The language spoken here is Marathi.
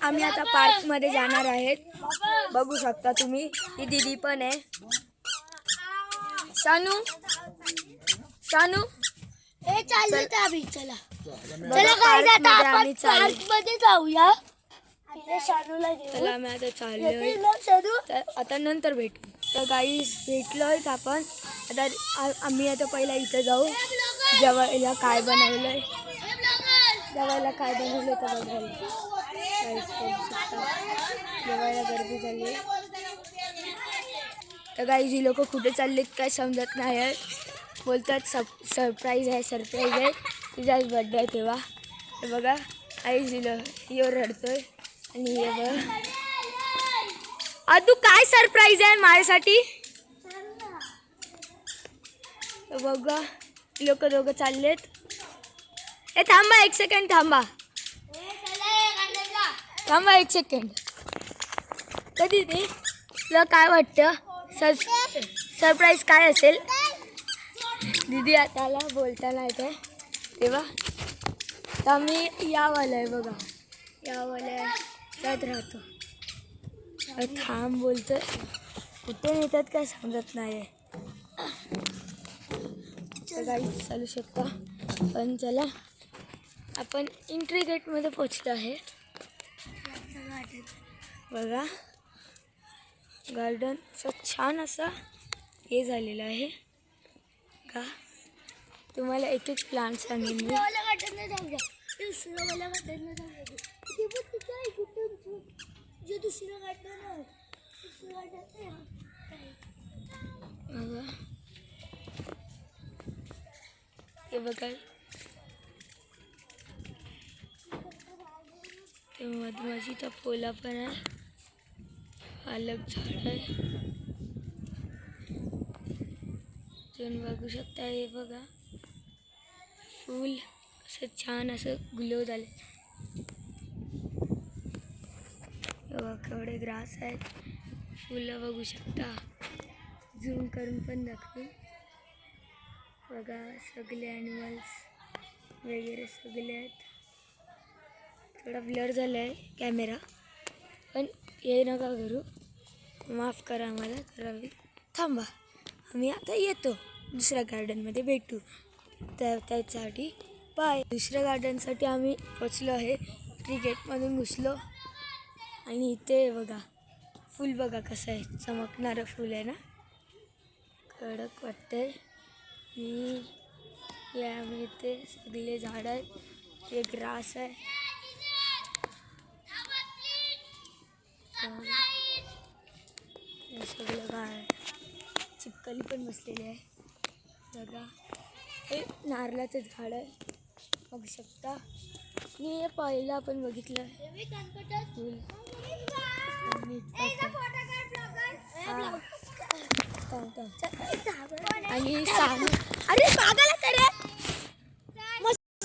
आम्ही आता पार्क मध्ये जाणार आहेत. बघू शकता तुम्ही, ही दीदी पण आहे. शानू शानू हे चालले तर आम्ही चला आम्ही पार्क मध्ये जाऊया. शानूला घेऊ. चला आम्ही आता चाललोय. तर आता नंतर भेटू. तर गाईस भेटलोय आपण. आता आम्ही आता पहिला इथं जाऊ. जेवायला काय बनवलंय तर बघायला. गाईस बघू शकता जेवायला गर्दी झाली. तर गाईस ही लोक कुठे चाललेत काय समजत नाही आहे. बोलतात सरप्राईज आहे. तिचाच बर्थडे आहे तेव्हा. हे बघा आईच दिलं यो रडतोय. आणि हे बघ तू काय सरप्राईज आहे माझ्यासाठी. बघा लोक दोघं चाललेत. ए थांबा एक सेकंड थांबा एक सेकंड. कधी ते तुला काय वाटतं सरप्राईज काय असेल. दीदी आताला बोलताना येते तेव्हा. तर आम्ही यावाला आहे बघा. यावाला त्यात राहतो. थांब बोलतोय. कुठे नेतात काय समजत नाही आहे. गाडी चालू शकता. पण चला आपण एंट्री गेटमध्ये पोचलो आहे. बघा गार्डन असं छान असा हे झालेलं आहे का. तुम्हाला एक एक प्लांट सांगेन मी. हे बघा ते मधमाशीचा पोला पण आहे. अलग झाड आहे. तुम्ही बघू शकता. हे बघा फूल असं छान असं ग्लो झाले. बघा केवढे ग्रास आहेत. फुलं बघू शकता. झूम करून पण दाखवेन. बघा सगळे ॲनिमल्स वगैरे सगळे आहेत. थोडा ब्लर झाला आहे कॅमेरा पण हे नका करू. माफ करा आम्हाला. तर थांबा आम्ही आता येतो. दुसऱ्या गार्डनमध्ये भेटू. त्यासाठी बाय. दुसऱ्या गार्डनसाठी आम्ही पोचलो आहे. क्रिकेटमधून घुसलो. आणि इथे बघा फूल बघा कसं आहे. चमकणारं फूल आहे ना. कडक वाटतंय. आम्ही इथे सगळे झाड आहेत. हे ग्रास आहे. हे सगळं काय चिपकली पण बसलेली आहे. बघा हे नारळाचं झाड आहे. बघू शकता. मी हे पहिलं आपण बघितलं फूल. आणि सांग अरे बागाला